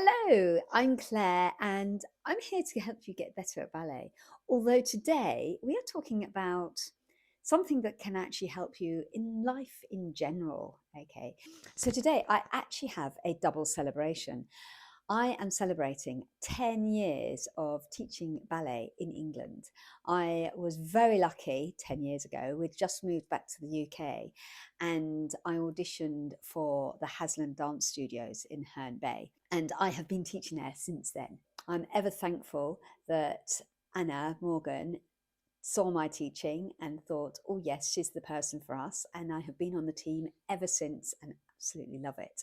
Hello, I'm Claire and I'm here to help you get better at ballet. Although today we are talking about something that can actually help you in life in general. Okay, so today I actually have a double celebration. I am celebrating 10 years of teaching ballet in England. I was very lucky 10 years ago. We'd just moved back to the UK and I auditioned for the Haslam Dance Studios in Herne Bay. And I have been teaching there since then. I'm ever thankful that Anna Morgan saw my teaching and thought, oh, yes, she's the person for us. And I have been on the team ever since and absolutely love it.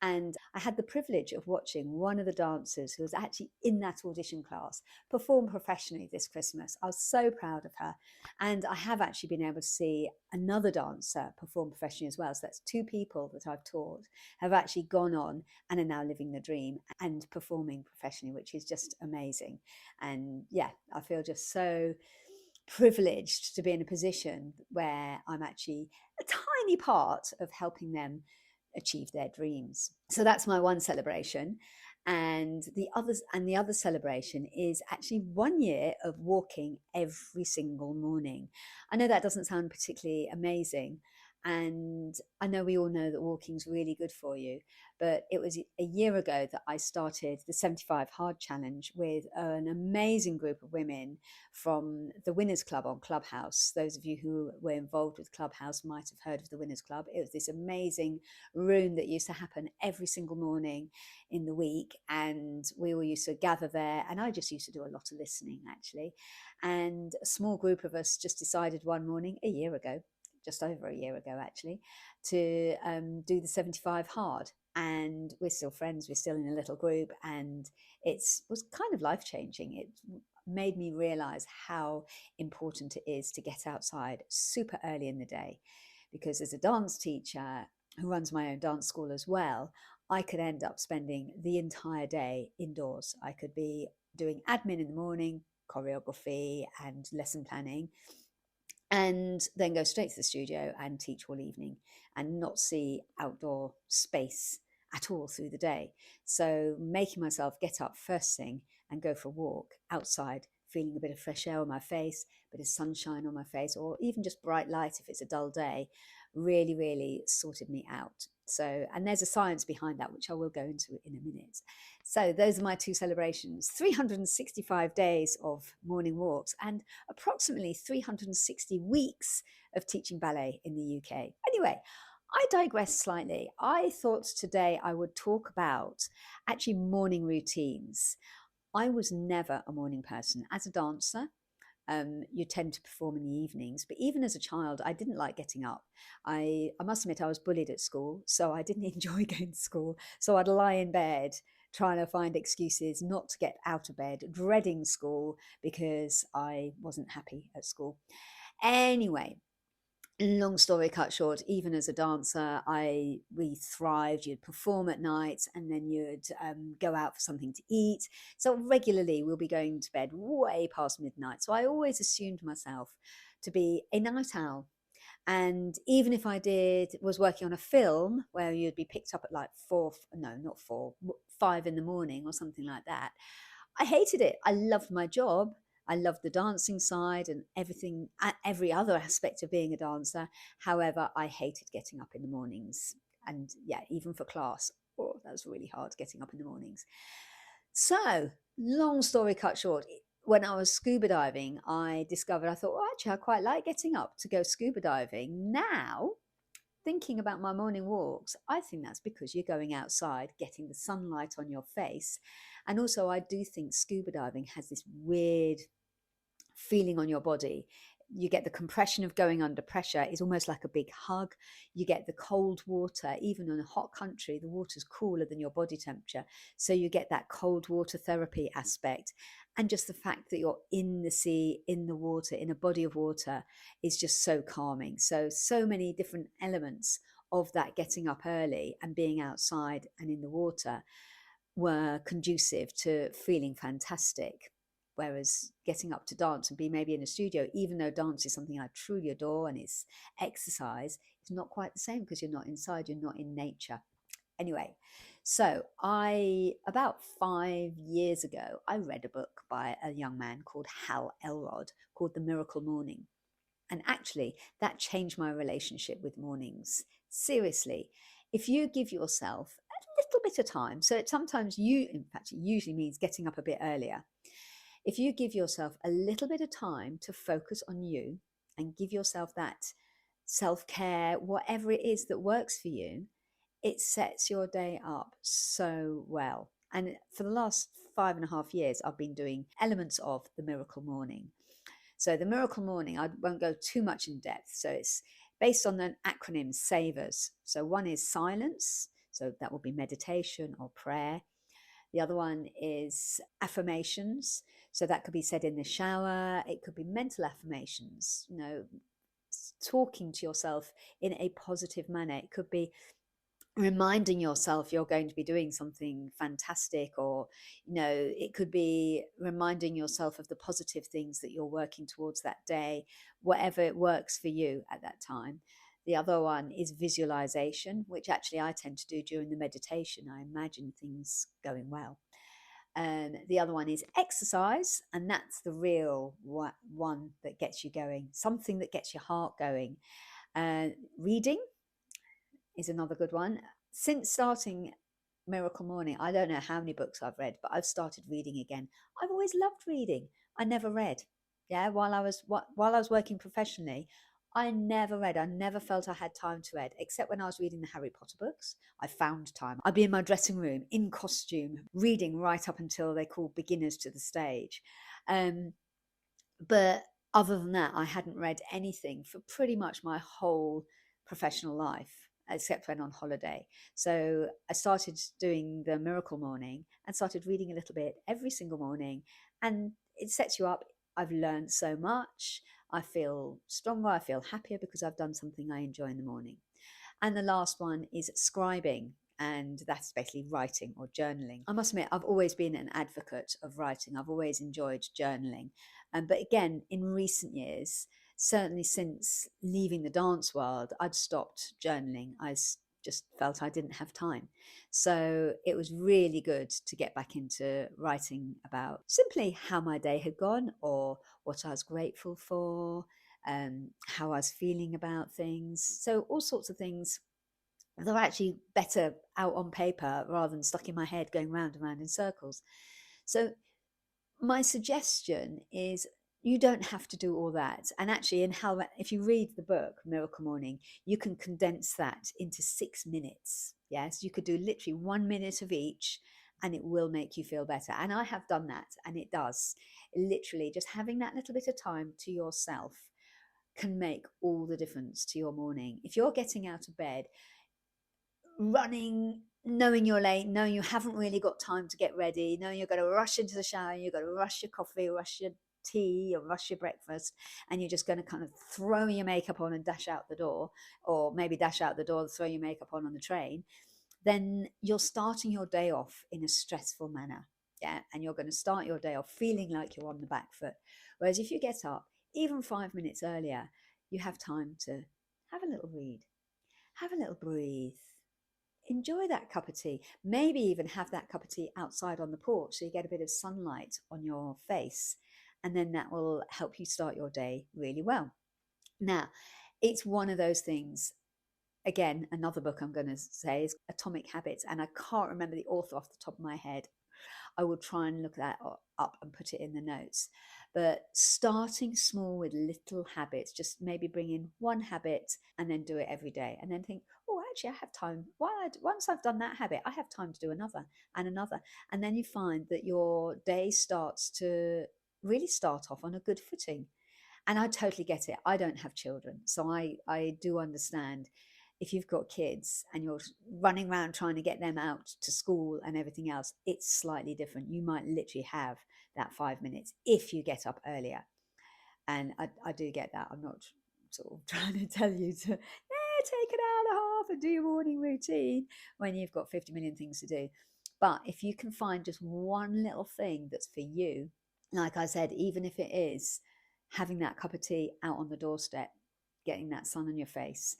And I had the privilege of watching one of the dancers who was actually in that audition class perform professionally this Christmas. I was so proud of her. And I have actually been able to see another dancer perform professionally as well. So that's two people that I've taught have actually gone on and are now living the dream and performing professionally, which is just amazing. And yeah, I feel just so privileged to be in a position where I'm actually a tiny part of helping them achieve their dreams. So that's my one celebration. And the other celebration is actually 1 year of walking every single morning. I know that doesn't sound particularly amazing. And I know we all know that walking's really good for you, but it was a year ago that I started the 75 Hard Challenge with an amazing group of women from the Winners Club on Clubhouse. Those of you who were involved with Clubhouse might have heard of the Winners Club. It was this amazing room that used to happen every single morning in the week, and we all used to gather there, and I just used to do a lot of listening actually. And a small group of us just decided one morning a year ago, just over a year ago actually, to do the 75 hard. And we're still friends, we're still in a little group, and it was kind of life-changing. It made me realize how important it is to get outside super early in the day, because as a dance teacher who runs my own dance school as well, I could end up spending the entire day indoors. I could be doing admin in the morning, choreography and lesson planning, and then go straight to the studio and teach all evening and not see outdoor space at all through the day. So making myself get up first thing and go for a walk outside, feeling a bit of fresh air on my face, a bit of sunshine on my face, or even just bright light if it's a dull day, really, really sorted me out. So, and there's a science behind that, which I will go into in a minute. So those are my two celebrations: 365 days of morning walks and approximately 360 weeks of teaching ballet in the UK. Anyway, I digress slightly. I thought today I would talk about actually morning routines. I was never a morning person. As a dancer, you tend to perform in the evenings, but even as a child, I didn't like getting up. I must admit I was bullied at school, so I didn't enjoy going to school. So I'd lie in bed trying to find excuses not to get out of bed, dreading school because I wasn't happy at school. Anyway, long story cut short, even as a dancer, we thrived. You'd perform at night and then you'd go out for something to eat. So regularly we'll be going to bed way past midnight. So I always assumed myself to be a night owl. And even if I was working on a film where you'd be picked up at like four, no, not four, 5 in the morning or something like that, I hated it. I loved my job. I loved the dancing side and everything, every other aspect of being a dancer. However, I hated getting up in the mornings. And yeah, even for class, oh, that was really hard getting up in the mornings. So, long story cut short, when I was scuba diving, I discovered, I thought, well, actually, I quite like getting up to go scuba diving. Now, thinking about my morning walks, I think that's because you're going outside, getting the sunlight on your face. And also, I do think scuba diving has this weird feeling on your body. You get the compression of going under pressure. It's almost like a big hug. You get the cold water. Even in a hot country, the water's cooler than your body temperature. So you get that cold water therapy aspect. And just the fact that you're in the sea, in the water, in a body of water is just so calming. So many different elements of that getting up early and being outside and in the water were conducive to feeling fantastic. Whereas getting up to dance and be maybe in a studio, even though dance is something I truly adore and it's exercise, it's not quite the same because you're not inside, you're not in nature. Anyway, So I, about 5 years ago, I read a book by a young man called Hal Elrod called The Miracle Morning. And actually, that changed my relationship with mornings. Seriously, if you give yourself a little bit of time, so it sometimes in fact, it usually means getting up a bit earlier. If you give yourself a little bit of time to focus on you and give yourself that self care, whatever it is that works for you, it sets your day up so well. And for the last 5.5 years, I've been doing elements of the Miracle Morning. So the Miracle Morning, I won't go too much in depth. So it's based on an acronym, SAVERS. So one is silence. So that will be meditation or prayer. The other one is affirmations. So that could be said in the shower. It could be mental affirmations, talking to yourself in a positive manner. It could be reminding yourself you're going to be doing something fantastic, or it could be reminding yourself of the positive things that you're working towards that day, whatever it works for you at that time. The other one is visualization, which actually I tend to do during the meditation. I imagine things going well. And the other one is exercise, and that's the real one that gets you going, something that gets your heart going. Reading is another good one. Since starting Miracle Morning, I don't know how many books I've read, but I've started reading again. I've always loved reading. I never read. Yeah, while I was working professionally, I never read. I never felt I had time to read, except when I was reading the Harry Potter books. I found time. I'd be in my dressing room in costume, reading right up until they called beginners to the stage. But other than that, I hadn't read anything for pretty much my whole professional life, except when on holiday. So I started doing the Miracle Morning and started reading a little bit every single morning. And it sets you up. I've learned so much. I feel stronger. I feel happier because I've done something I enjoy in the morning. And the last one is scribing. And that's basically writing or journaling. I must admit, I've always been an advocate of writing. I've always enjoyed journaling. But again, in recent years, certainly since leaving the dance world, I'd stopped journaling. Just felt I didn't have time. So it was really good to get back into writing about simply how my day had gone, or what I was grateful for, how I was feeling about things. So all sorts of things they're actually better out on paper rather than stuck in my head going round and round in circles. So my suggestion is you don't have to do all that. And actually, if you read the book Miracle Morning, you can condense that into 6 minutes. Yes, you could do literally 1 minute of each, and it will make you feel better. And I have done that, and it does. Literally, just having that little bit of time to yourself can make all the difference to your morning. If you're getting out of bed running, knowing you're late, knowing you haven't really got time to get ready, knowing you're going to rush into the shower, you're going to rush your coffee, rush your tea, or rush your breakfast, and you're just going to kind of throw your makeup on and dash out the door, or maybe dash out the door, throw your makeup on the train, then you're starting your day off in a stressful manner. Yeah, and you're going to start your day off feeling like you're on the back foot. Whereas if you get up even 5 minutes earlier, you have time to have a little read, have a little breathe, enjoy that cup of tea. Maybe even have that cup of tea outside on the porch so you get a bit of sunlight on your face. And then that will help you start your day really well. Now, it's one of those things. Again, another book I'm going to say is Atomic Habits. And I can't remember the author off the top of my head. I will try and look that up and put it in the notes. But starting small with little habits, just maybe bring in one habit and then do it every day. And then think, oh, actually, I have time. Once I've done that habit, I have time to do another and another. And then you find that your day starts to really start off on a good footing. And I totally get it. I don't have children. So I do understand if you've got kids and you're running around trying to get them out to school and everything else, it's slightly different. You might literally have that 5 minutes if you get up earlier. And I do get that. I'm not sort of trying to tell you to take an hour and a half and do your morning routine when you've got 50 million things to do. But if you can find just one little thing that's for you, like I said, even if it is having that cup of tea out on the doorstep, getting that sun on your face,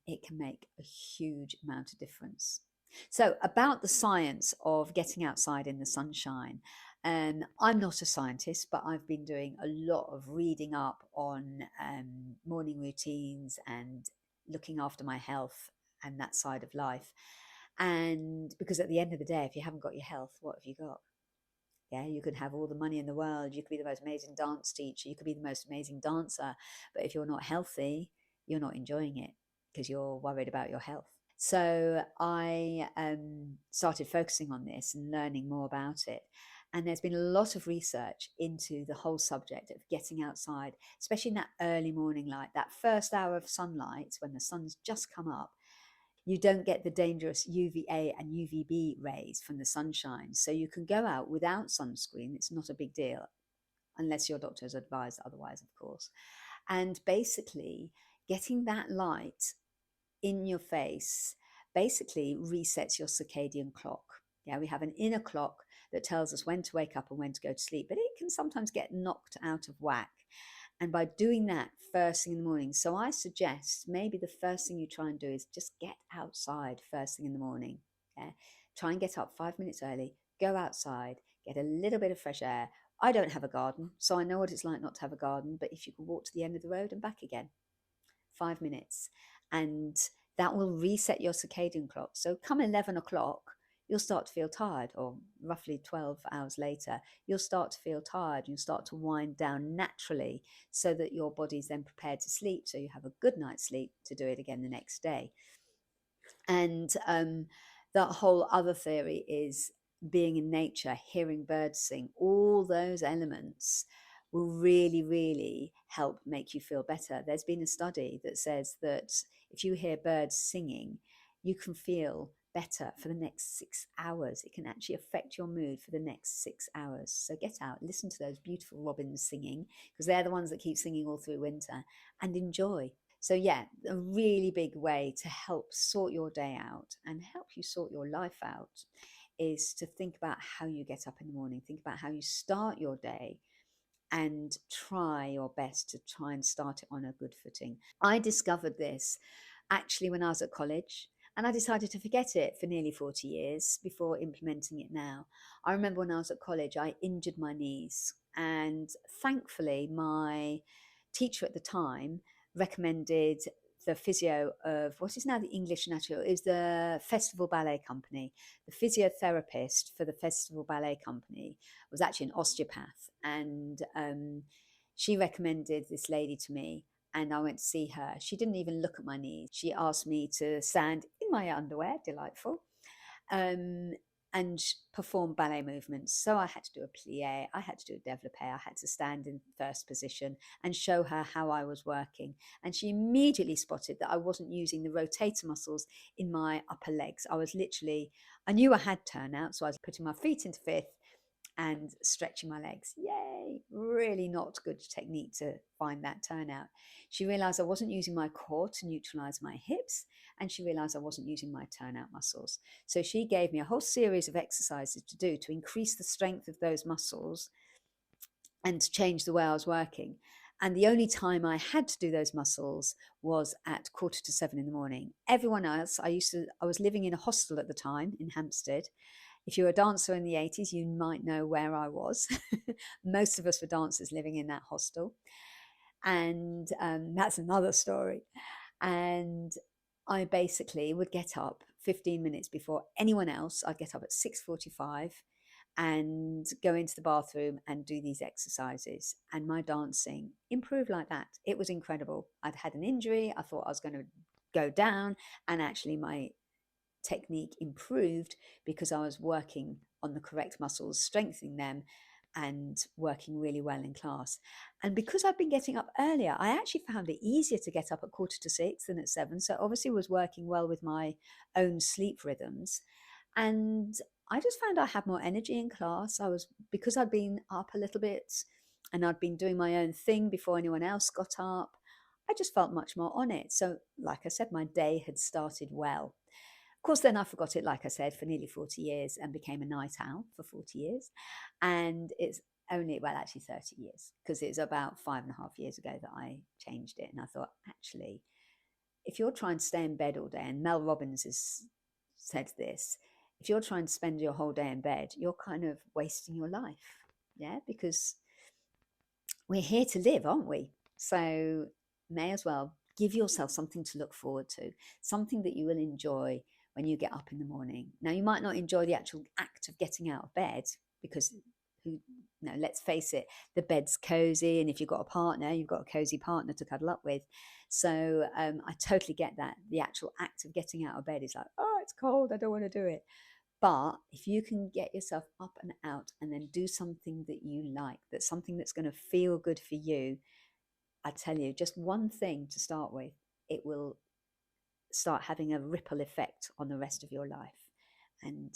it can make a huge amount of difference. So, about the science of getting outside in the sunshine. I'm not a scientist, but I've been doing a lot of reading up on morning routines and looking after my health and that side of life. And because at the end of the day, if you haven't got your health, what have you got? Yeah, you could have all the money in the world. You could be the most amazing dance teacher. You could be the most amazing dancer. But if you're not healthy, you're not enjoying it because you're worried about your health. So I started focusing on this and learning more about it. And there's been a lot of research into the whole subject of getting outside, especially in that early morning light, that first hour of sunlight when the sun's just come up. You don't get the dangerous UVA and UVB rays from the sunshine. So you can go out without sunscreen. It's not a big deal, unless your doctor has advised otherwise, of course. And basically, getting that light in your face basically resets your circadian clock. Yeah, we have an inner clock that tells us when to wake up and when to go to sleep, but it can sometimes get knocked out of whack. And by doing that first thing in the morning, so I suggest maybe the first thing you try and do is just get outside first thing in the morning. Yeah, try and get up 5 minutes early, go outside, get a little bit of fresh air. I don't have a garden, so I know what it's like not to have a garden, but if you can walk to the end of the road and back again, 5 minutes, and that will reset your circadian clock. So come 11 o'clock, you'll start to feel tired, or roughly 12 hours later, you'll start to feel tired. You'll start to wind down naturally so that your body's then prepared to sleep. So you have a good night's sleep to do it again the next day. And that whole other theory is being in nature, hearing birds sing, all those elements will really, really help make you feel better. There's been a study that says that if you hear birds singing, you can feel better for the next 6 hours. It can actually affect your mood for the next 6 hours. So get out, listen to those beautiful robins singing, because they're the ones that keep singing all through winter, and enjoy. So, yeah, a really big way to help sort your day out and help you sort your life out is to think about how you get up in the morning, think about how you start your day, and try your best to try and start it on a good footing. I discovered this actually when I was at college, and I decided to forget it for nearly 40 years before implementing it now. I remember when I was at college, I injured my knees, and thankfully, my teacher at the time recommended the physio of what is now the English National, is the Festival Ballet Company. The physiotherapist for the Festival Ballet Company was actually an osteopath, and she recommended this lady to me, and I went to see her. She didn't even look at my knees. She asked me to stand in my underwear, delightful, um, and perform ballet movements. So I had to do a plie, I had to do a développé, I had to stand in first position and show her how I was working. And she immediately spotted that I wasn't using the rotator muscles in my upper legs. I knew I had turnout, so I was putting my feet into fifth and stretching my legs. Yay! Really not good technique to find that turnout. She realized I wasn't using my core to neutralize my hips, and she realized I wasn't using my turnout muscles. So she gave me a whole series of exercises to do to increase the strength of those muscles and to change the way I was working. And the only time I had to do those muscles was at 6:45 in the morning. Everyone else, I was living in a hostel at the time in Hampstead. If you were a dancer in the 80s, you might know where I was. Most of us were dancers living in that hostel. And that's another story. And I basically would get up 15 minutes before anyone else. I'd get up at 6:45 and go into the bathroom and do these exercises. And my dancing improved like that. It was incredible. I'd had an injury. I thought I was going to go down. And actually, my technique improved because I was working on the correct muscles, strengthening them, and working really well in class. And because I've been getting up earlier, I actually found it easier to get up at 5:45 than at 7. So obviously was working well with my own sleep rhythms. And I just found I had more energy in class. Because I'd been up a little bit and I'd been doing my own thing before anyone else got up, I just felt much more on it. So, like I said, my day had started well. Of course, then I forgot it, like I said, for nearly 40 years and became a night owl for 40 years. And it's only, well, actually 30 years, because it's about 5.5 years ago that I changed it. And I thought, actually, if you're trying to stay in bed all day, and Mel Robbins is said this. If you're trying to spend your whole day in bed, you're kind of wasting your life. Yeah, because we're here to live, aren't we? So may as well give yourself something to look forward to, something that you will enjoy when you get up in the morning. Now, you might not enjoy the actual act of getting out of bed because let's face it, the bed's cozy, and if you've got a partner, you've got a cozy partner to cuddle up with. So I totally get that. The actual act of getting out of bed is like, oh, it's cold, I don't want to do it. But if you can get yourself up and out and then do something that you like, that's something that's going to feel good for you, I tell you, just one thing to start with, it will start having a ripple effect on the rest of your life, and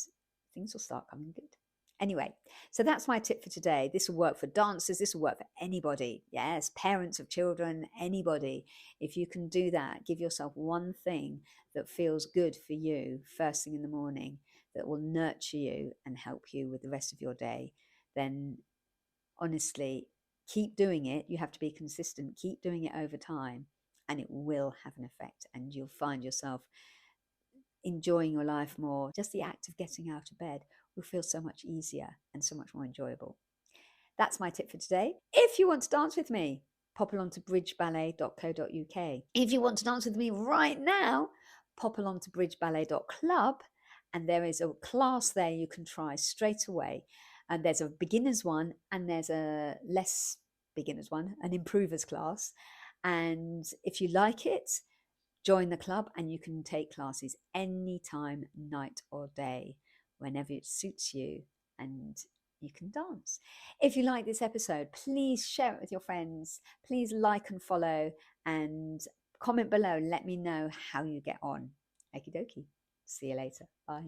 things will start coming good. Anyway, so that's my tip for today. This will work for dancers, this will work for anybody. Yes, parents of children, anybody. If you can do that, give yourself one thing that feels good for you first thing in the morning, that will nurture you and help you with the rest of your day, then honestly, keep doing it. You have to be consistent, keep doing it over time, and it will have an effect, and you'll find yourself enjoying your life more. Just the act of getting out of bed will feel so much easier and so much more enjoyable. That's my tip for today. If you want to dance with me, pop along to bridgeballet.co.uk. If you want to dance with me right now, pop along to bridgeballet.club, and there is a class there you can try straight away. And there's a beginner's one, and there's a less beginner's one, an improver's class. And if you like it, join the club, and you can take classes anytime, night or day, whenever it suits you, and you can dance. If you like this episode, please share it with your friends. Please like and follow, and comment below and let me know how you get on. Okie dokie. See you later. Bye.